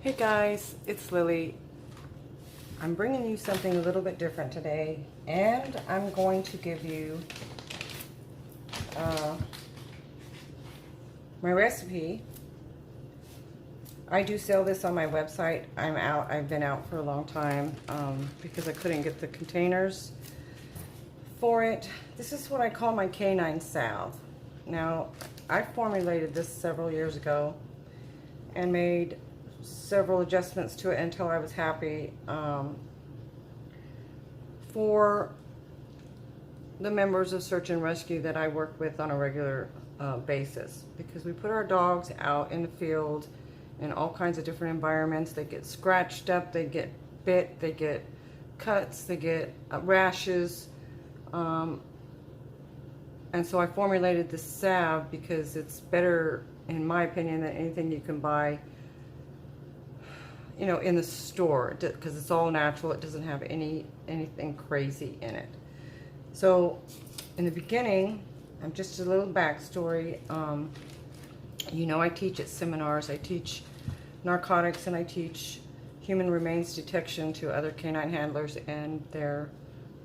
Hey guys, it's Lily. I'm bringing you something a little bit different today, and I'm going to give you my recipe. I do sell this on my website. I've been out for a long time because I couldn't get the containers for it. This is what I call my Canine Salve. Now, I formulated this several years ago and made several adjustments to it until I was happy for the members of search and rescue that I work with on a regular basis, because we put our dogs out in the field in all kinds of different environments. They get scratched up, they get bit, they get cuts, they get rashes, and so I formulated this salve because it's better, in my opinion, than anything you can buy, you know, in the store, because it's all natural. It doesn't have anything crazy in it. So in the beginning, just a little backstory. You know, I teach at seminars. I teach narcotics and I teach human remains detection to other canine handlers and their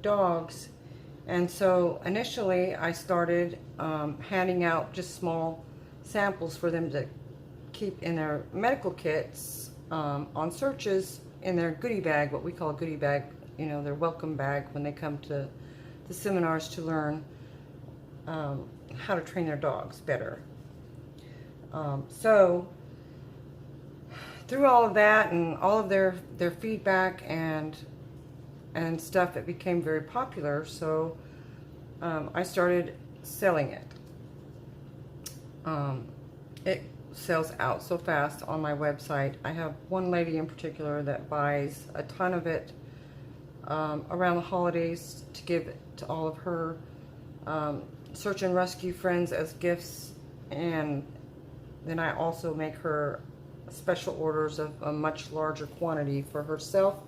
dogs. And so initially I started handing out just small samples for them to keep in their medical kits on searches, in their goodie bag, what we call a goodie bag, you know, their welcome bag when they come to the seminars to learn how to train their dogs better. So through all of that and all of their feedback and stuff, it became very popular. So I started selling it. It sells out so fast on my website. I have one lady in particular that buys a ton of it around the holidays to give it to all of her search and rescue friends as gifts, and then I also make her special orders of a much larger quantity for herself.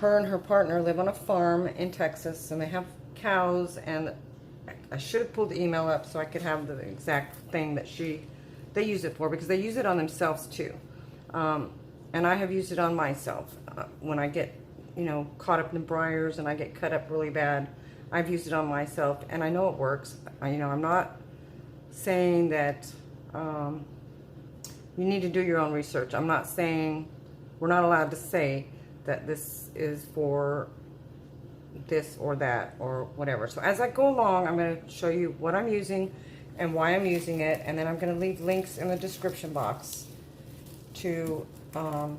Her and her partner live on a farm in Texas, and they have cows, and I should have pulled the email up so I could have the exact thing that they use it for, because they use it on themselves too. And I have used it on myself. When I get, you know, caught up in briars and I get cut up really bad, I've used it on myself, and I know it works. You know, I'm not saying that you need to do your own research. I'm not saying, we're not allowed to say that this is for this or that or whatever. So as I go along, I'm going to show you what I'm using and why I'm using it, and then I'm going to leave links in the description box to so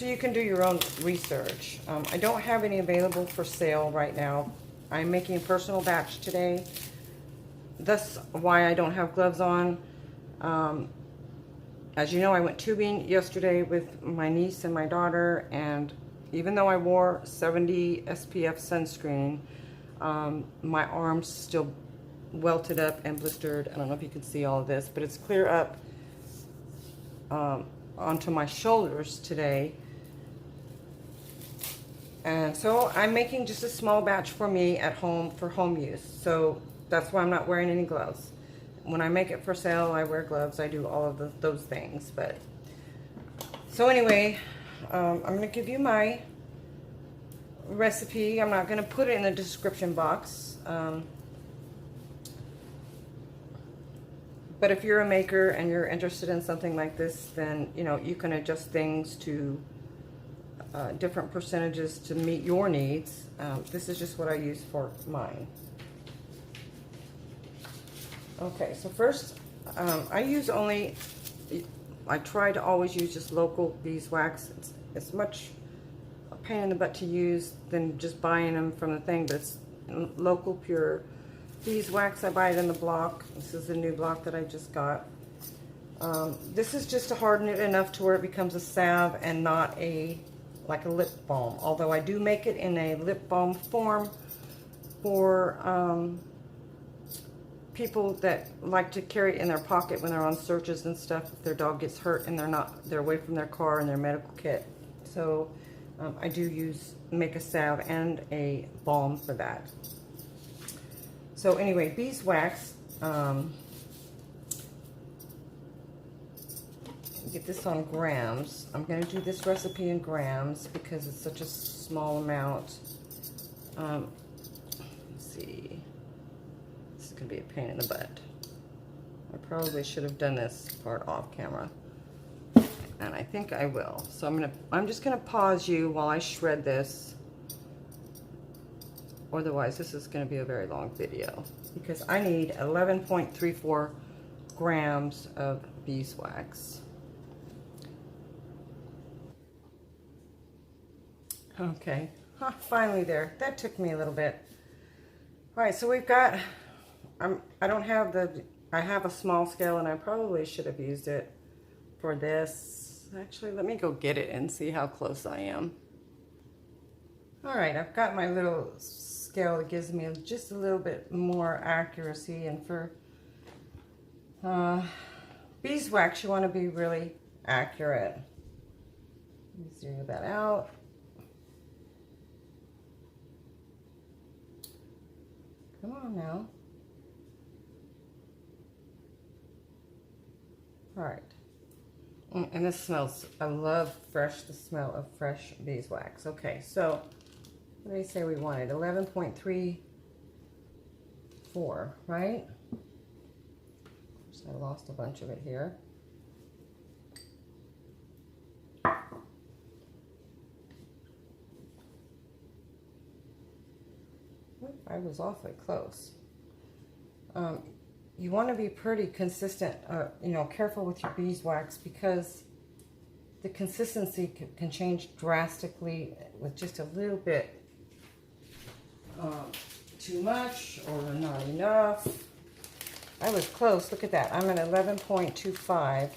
you can do your own research. I don't have any available for sale right now. I'm making a personal batch today. That's why I don't have gloves on. As you know, I went tubing yesterday with my niece and my daughter, and even though I wore 70 SPF sunscreen, my arms still welted up and blistered. I don't know if you can see all of this, but it's clear up onto my shoulders today. And so I'm making just a small batch for me at home for home use. So that's why I'm not wearing any gloves. When I make it for sale, I wear gloves. I do all of those things. But so anyway, I'm going to give you my recipe. I'm not going to put it in the description box. But if you're a maker and you're interested in something like this, then, you know, you can adjust things to different percentages to meet your needs. This is just what I use for mine. Okay, so first, I try to always use just local beeswax. It's much a pain in the butt to use than just buying them from the thing, but it's local, pure beeswax. I buy it in the block. This is the new block that I just got. This is just to harden it enough to where it becomes a salve and not like a lip balm. Although I do make it in a lip balm form for people that like to carry it in their pocket when they're on searches and stuff, if their dog gets hurt and they're away from their car and their medical kit. So I do make a salve and a balm for that. So anyway, beeswax get this on grams. I'm going to do this recipe in grams because it's such a small amount. Let's see. This is going to be a pain in the butt. I probably should have done this part off camera. And I think I will. So I'm just going to pause you while I shred this. Otherwise, this is going to be a very long video because I need 11.34 grams of beeswax. Okay, finally there. That took me a little bit. All right, so we've got, I have a small scale and I probably should have used it for this. Actually, let me go get it and see how close I am. All right, I've got my little scale that gives me just a little bit more accuracy, and for beeswax, you want to be really accurate. Let me zero that out. Come on now. All right. And this smells, I love the smell of fresh beeswax. Okay, so what did I say we wanted? 11.34, right? So I lost a bunch of it here. I was awfully close. You want to be pretty consistent, you know, careful with your beeswax because the consistency can change drastically with just a little bit too much or not enough. I was close. Look at that. I'm at 11.25.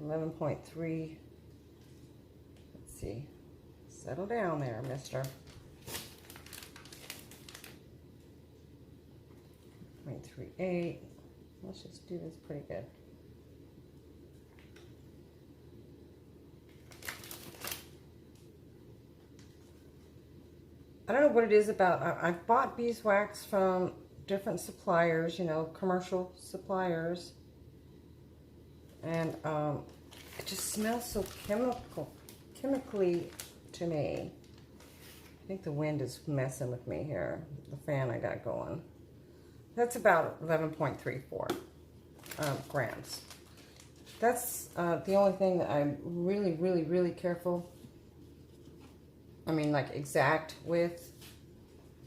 11.3. Let's see. Settle down there, mister. 0.38. Let's just do this pretty good. I don't know what it is about, I've bought beeswax from different suppliers, you know, commercial suppliers. And it just smells so chemically to me. I think the wind is messing with me here, the fan I got going. That's about 11.34 grams. That's the only thing that I'm really careful, I mean like exact with,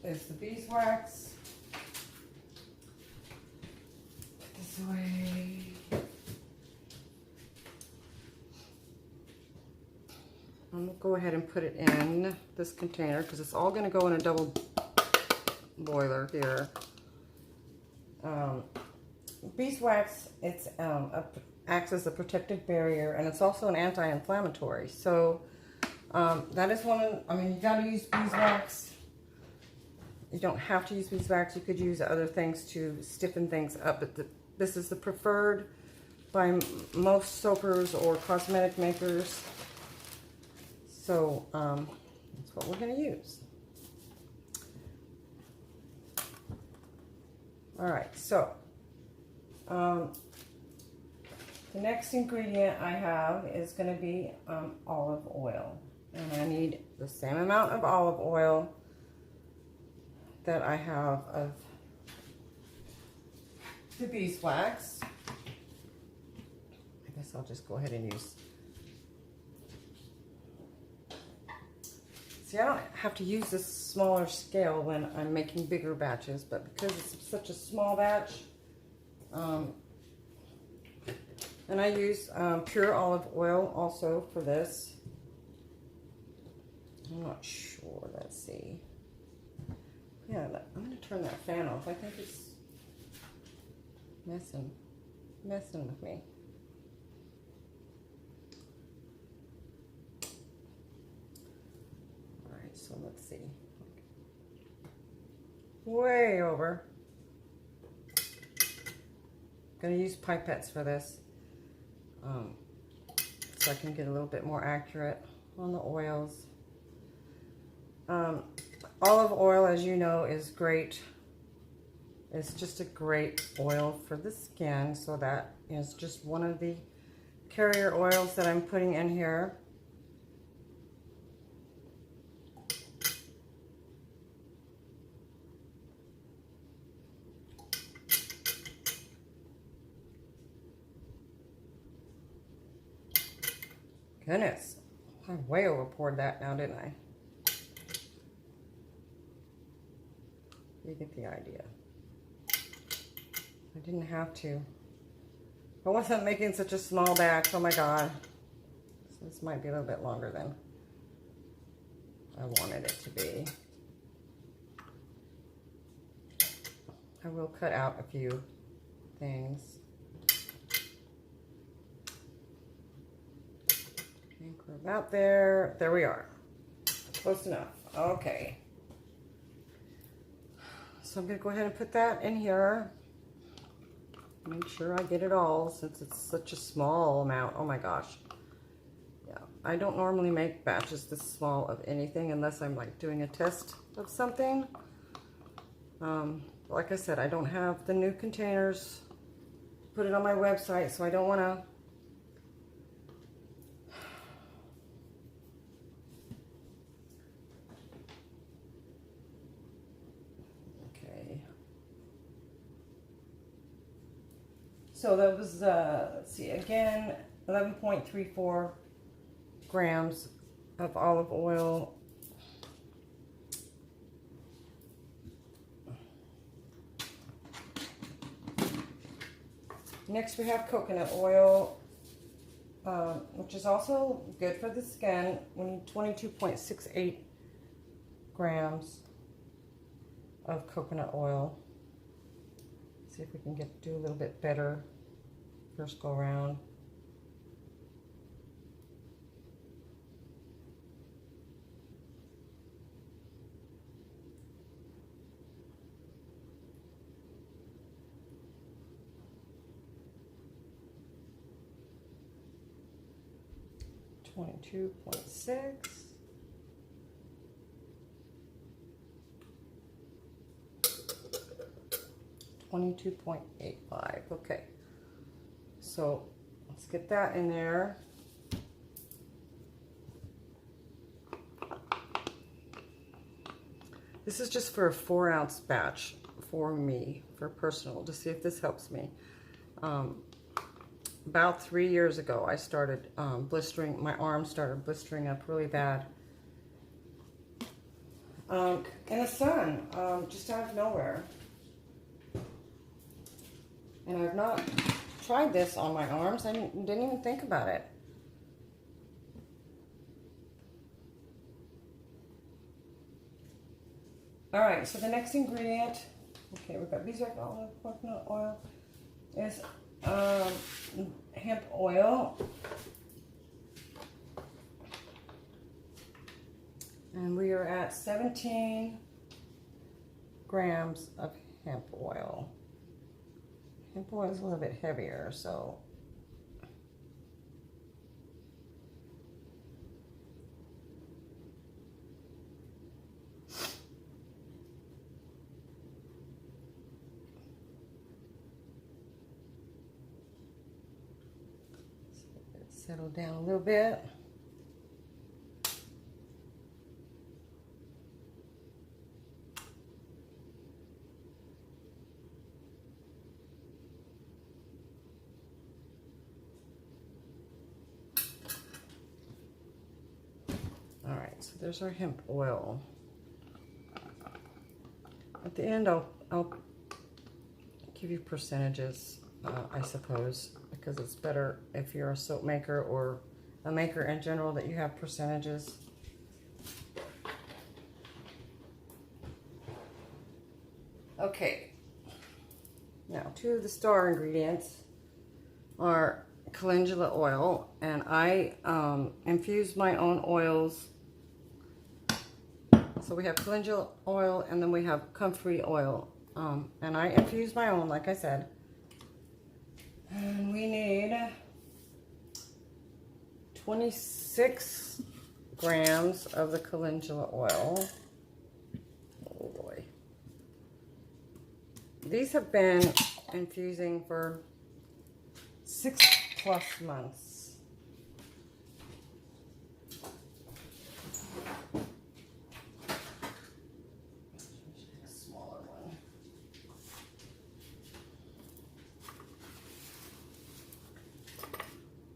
is the beeswax. Put this away. I'm going to go ahead and put it in this container because it's all going to go in a double boiler here. Beeswax, it's acts as a protective barrier, and it's also an anti-inflammatory. So that is one of, I mean, you got to use beeswax. You don't have to use beeswax. You could use other things to stiffen things up, but this is the preferred by most soapers or cosmetic makers. So that's what we're going to use. All right, so the next ingredient I have is going to be olive oil. And I need the same amount of olive oil that I have of the beeswax. I guess I'll just go ahead and use. See, I don't have to use this smaller scale when I'm making bigger batches, but because it's such a small batch, and I use pure olive oil also for this. I'm not sure, let's see. Yeah, I'm going to turn that fan off. I think it's messing with me. So let's see. Way over. Gonna use pipettes for this, so I can get a little bit more accurate on the oils. Olive oil, as you know, is great It's just a great oil for the skin. So that is just one of the carrier oils that I'm putting in here. Goodness, I way over poured that now, didn't I? You get the idea. I didn't have to. I wasn't making such a small batch. Oh my God. So this might be a little bit longer than I wanted it to be. I will cut out a few things. We're about there. There we are. Close enough. Okay. So I'm going to go ahead and put that in here. Make sure I get it all since it's such a small amount. Oh my gosh. Yeah. I don't normally make batches this small of anything unless I'm like doing a test of something. Like I said, I don't have the new containers. Put it on my website, so I don't want to So that was, let's see, again, 11.34 grams of olive oil. Next we have coconut oil, which is also good for the skin. We need 22.68 grams of coconut oil. See if we can do a little bit better first go around. $22.6. $22.85. Okay, so let's get that in there. This is just for a 4-ounce batch for me, for personal, to see if this helps me. About 3 years ago, I started blistering, my arms started blistering up really bad. In the sun, just out of nowhere. And I've not tried this on my arms. I didn't even think about it. All right, so the next ingredient, okay, we've got beeswax, olive, coconut oil, is hemp oil. And we are at 17 grams of hemp oil. Hemp oil is a little bit heavier, so settle down a little bit. All right, so there's our hemp oil. At the end, I'll give you percentages, I suppose, because it's better if you're a soap maker or a maker in general that you have percentages. Okay, now 2 of the star ingredients are calendula oil, and I infuse my own oils. So we have calendula oil, and then we have comfrey oil, and I infuse my own, like I said. And we need 26 grams of the calendula oil. Oh boy. these have been infusing for 6+ months. Smaller one.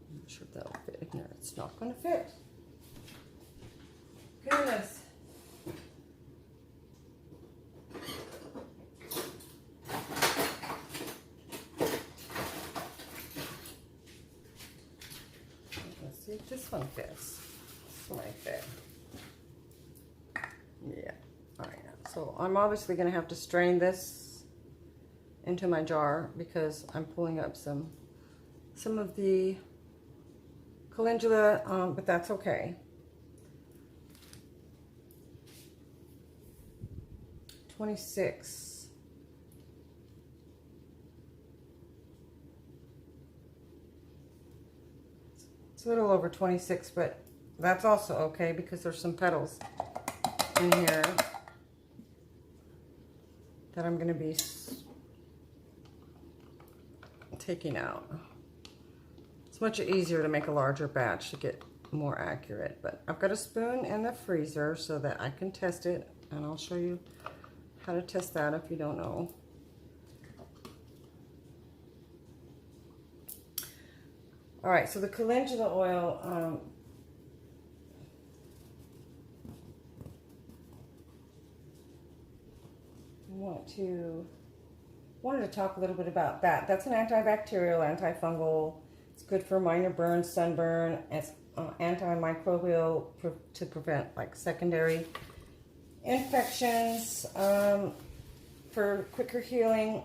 I'm not sure if that'll fit in there. It's not going to fit. Goodness. Let's see if this one fits. This might fit. Yeah. All right. So I'm obviously going to have to strain this into my jar because I'm pulling up some of the calendula, but that's okay. 26. It's a little over 26, but that's also okay because there's some petals in here that I'm going to be taking out. It's much easier to make a larger batch to get more accurate, but I've got a spoon in the freezer so that I can test it, and I'll show you how to test that if you don't know. All right, so the calendula oil, wanted to talk a little bit about that. That's an antibacterial, antifungal. It's good for minor burns, sunburn. It's antimicrobial to prevent like secondary infections, for quicker healing.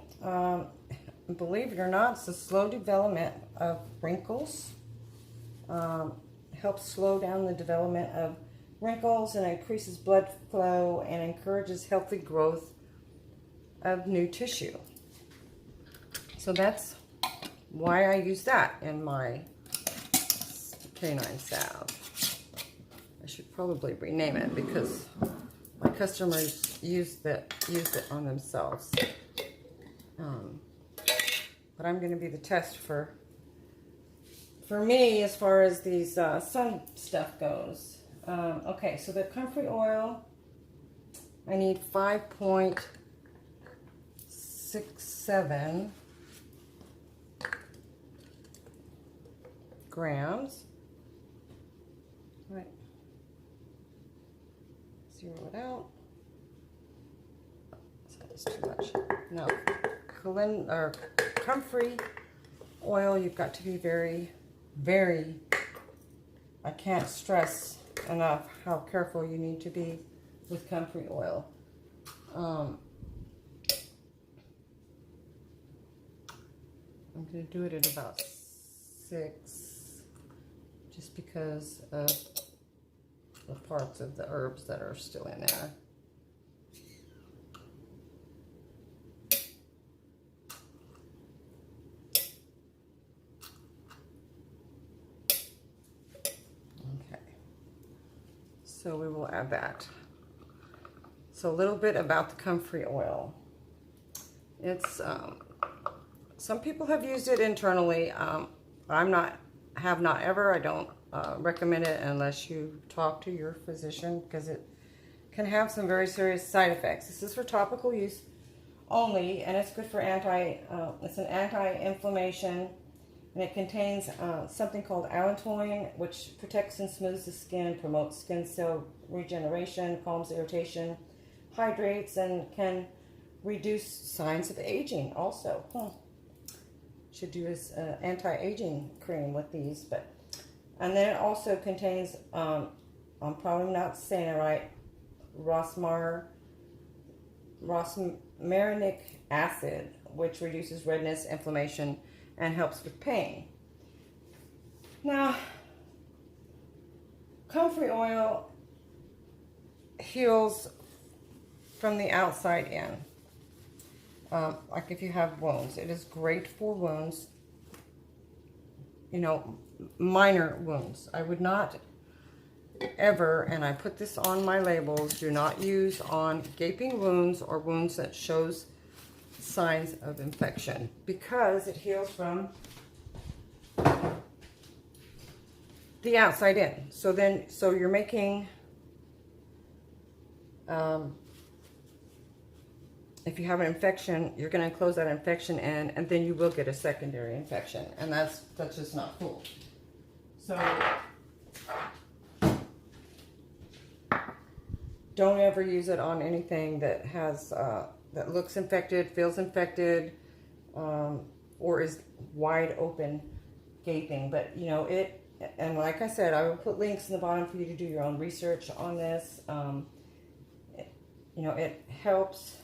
Believe it or not, it's the slow development of wrinkles. Helps slow down the development of wrinkles and increases blood flow and encourages healthy growth of new tissue. So that's why I use that in my Canine Salve. I should probably rename it because my customers used it on themselves. But I'm going to be the test for me as far as these sun stuff goes. Okay, so the Comfrey Oil, I need 5.67 grams. Right. Zero it out. That's too much. No. Comfrey Oil, you've got to be very, very, I can't stress enough how careful you need to be with Comfrey Oil. I'm going to do it at about 6, just because of the parts of the herbs that are still in there. So we will add that. So a little bit about the Comfrey Oil. It's some people have used it internally. I don't recommend it unless you talk to your physician because it can have some very serious side effects. This is for topical use only, and it's good for it's an anti-inflammation. And it contains something called allantoin, which protects and smooths the skin, promotes skin cell regeneration, calms irritation, hydrates, and can reduce signs of aging also. Should do this anti-aging cream with these. And then it also contains, I'm probably not saying it right, rosmarinic acid, which reduces redness, inflammation, and helps with pain. Now, Comfrey Oil heals from the outside in. Like if you have wounds, it is great for wounds, minor wounds. I would not ever, and I put this on my labels, do not use on gaping wounds or wounds that shows signs of infection because it heals from the outside in. So you're making, if you have an infection, you're going to close that infection in, and then you will get a secondary infection, and that's just not cool. So don't ever use it on anything that has that looks infected, feels infected, or is wide open, gaping. But you know it. And like I said, I will put links in the bottom for you to do your own research on this. You know, it helps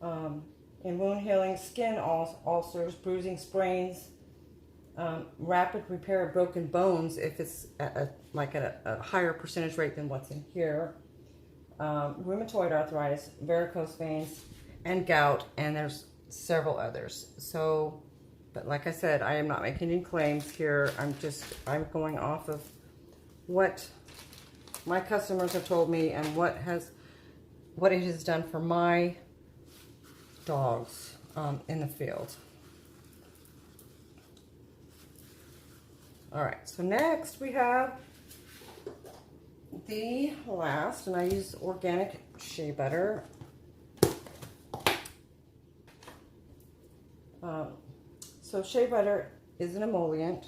in wound healing, skin ulcers, bruising, sprains, rapid repair of broken bones if it's at a higher percentage rate than what's in here. Rheumatoid arthritis, varicose veins, and gout, and there's several others. So, but like I said, I am not making any claims here. I'm going off of what my customers have told me and what it has done for my dogs in the field. All right, so next we have the last, and I use organic shea butter. So shea butter is an emollient.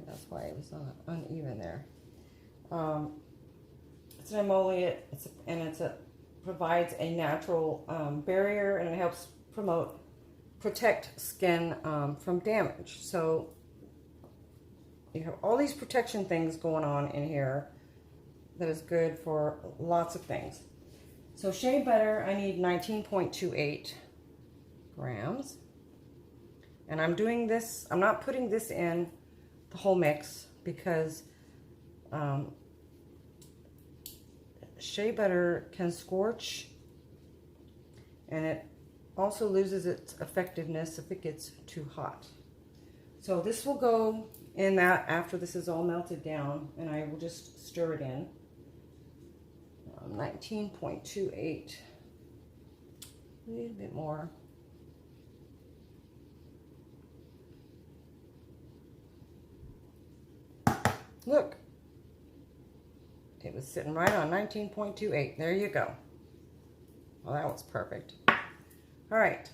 That's why it was uneven there. It's an emollient, provides a natural barrier, and it helps protect skin from damage. So you have all these protection things going on in here that is good for lots of things. So shea butter, I need 19.28 grams. And I'm doing this, I'm not putting this in the whole mix because shea butter can scorch, and it also loses its effectiveness if it gets too hot. So this will go in that after this is all melted down, and I will just stir it in. 19.28, a little bit more. Look, it was sitting right on 19.28. There you go. Well, that was perfect. All right.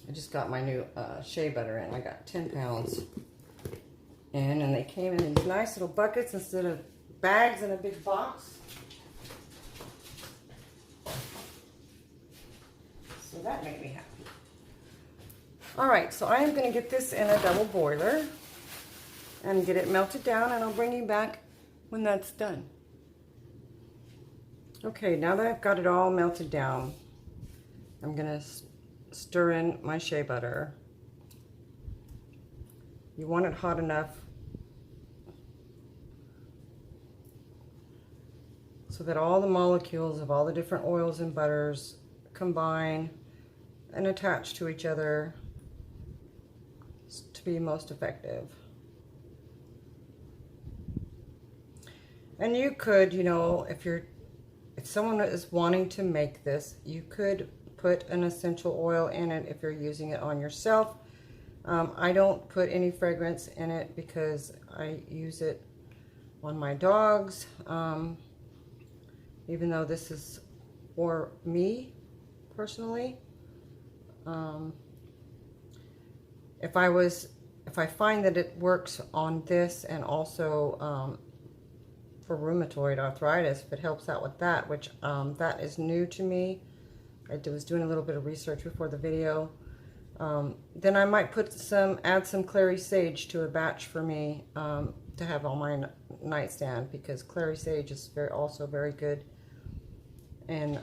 I just got my new shea butter in. I got 10 pounds in, and they came in these nice little buckets instead of bags in a big box. So that made me happy. All right, so I am going to get this in a double boiler and get it melted down, and I'll bring you back when that's done. Okay, now that I've got it all melted down, I'm going to stir in my shea butter. You want it hot enough so that all the molecules of all the different oils and butters combine and attach to each other to be most effective. And you could, you know, if someone is wanting to make this, you could put an essential oil in it if you're using it on yourself. I don't put any fragrance in it because I use it on my dogs, even though this is for me personally. If I find that it works on this and also for rheumatoid arthritis, if it helps out with that, which that is new to me. I was doing a little bit of research before the video. Then I might add some clary sage to a batch for me to have on my nightstand, because clary sage is also very good in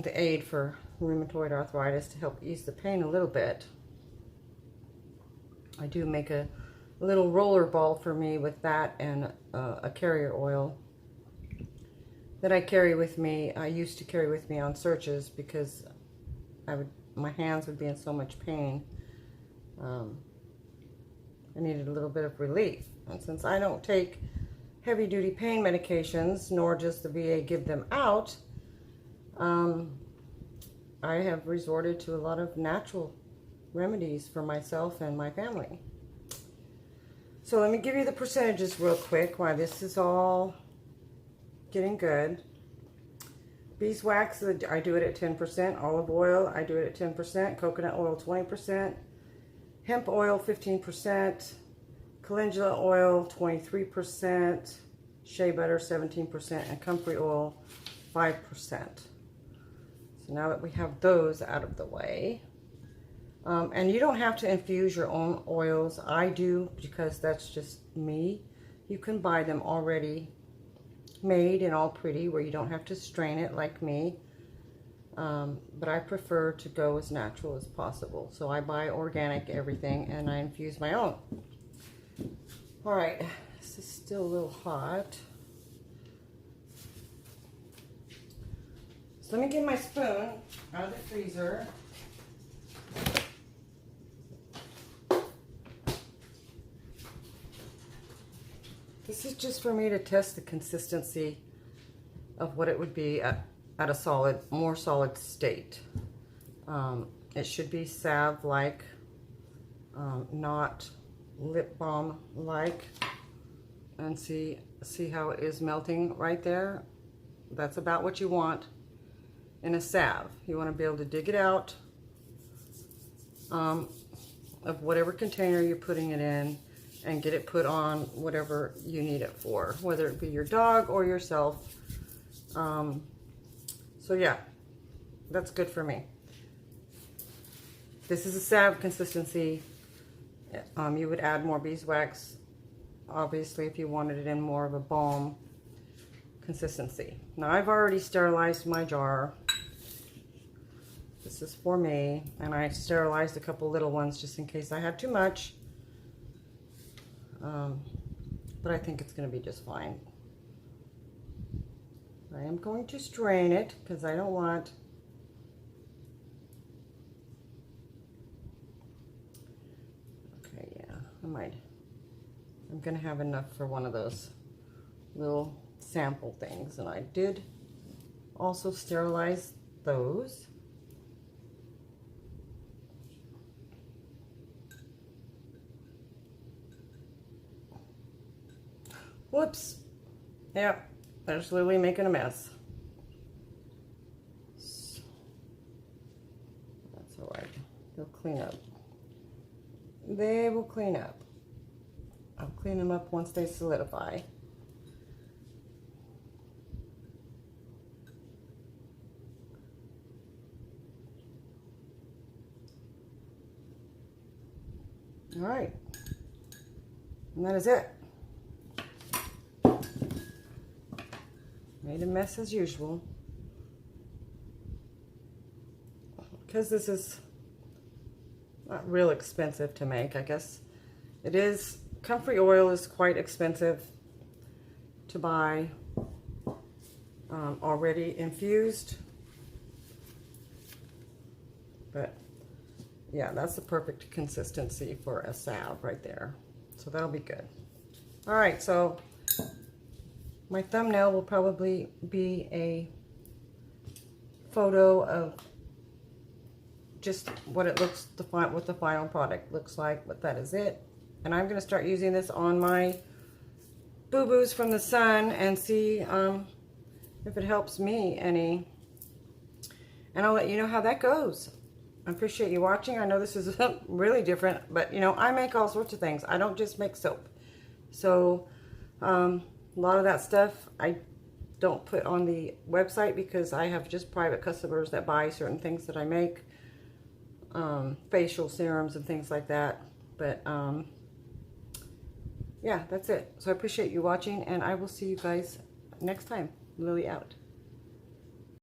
the aid for rheumatoid arthritis to help ease the pain a little bit. I do make a little roller ball for me with that and a carrier oil that I carry with me. I used to carry with me on searches because my hands would be in so much pain. I needed a little bit of relief. And since I don't take heavy duty pain medications, nor does the VA give them out, I have resorted to a lot of natural remedies for myself and my family. So let me give you the percentages real quick while this is all getting good. Beeswax, I do it at 10%. Olive oil, I do it at 10%. Coconut oil, 20%. Hemp oil, 15%. Calendula oil, 23%. Shea butter, 17%. And Comfrey oil, 5%. So now that we have those out of the way, and you don't have to infuse your own oils. I do because that's just me. You can buy them already made and all pretty where you don't have to strain it like me. But I prefer to go as natural as possible. So I buy organic everything and I infuse my own. All right, this is still a little hot. So let me get my spoon out of the freezer. This is just for me to test the consistency of what it would be at a solid, more solid state. It should be salve-like, not lip balm-like. And see how it is melting right there? That's about what you want in a salve. You want to be able to dig it out of whatever container you're putting it in and get it put on whatever you need it for, whether it be your dog or yourself. So yeah, that's good for me. This is a salve consistency. You would add more beeswax, obviously, if you wanted it in more of a balm consistency. Now I've already sterilized my jar. This is for me, and I sterilized a couple little ones just in case I had too much. But I think it's going to be just fine. I am going to strain it because I don't want I'm going to have enough for one of those little sample things, and I did also sterilize those. Whoops. Yep, there's Lily making a mess. That's all right. They'll clean up. They will clean up. I'll clean them up once they solidify. All right. And that is it. Made a mess as usual. Because this is not real expensive to make, I guess. It is, Comfrey Oil is quite expensive to buy already infused. But yeah, that's the perfect consistency for a salve right there. So that'll be good. All right, so my thumbnail will probably be a photo of just what it looks, what the final product looks like, but that is it. And I'm going to start using this on my boo-boos from the sun and see if it helps me any. And I'll let you know how that goes. I appreciate you watching. I know this is really different, but you know, I make all sorts of things. I don't just make soap. So a lot of that stuff I don't put on the website because I have just private customers that buy certain things that I make. Facial serums and things like that. But yeah, that's it. So I appreciate you watching, and I will see you guys next time. Lily out.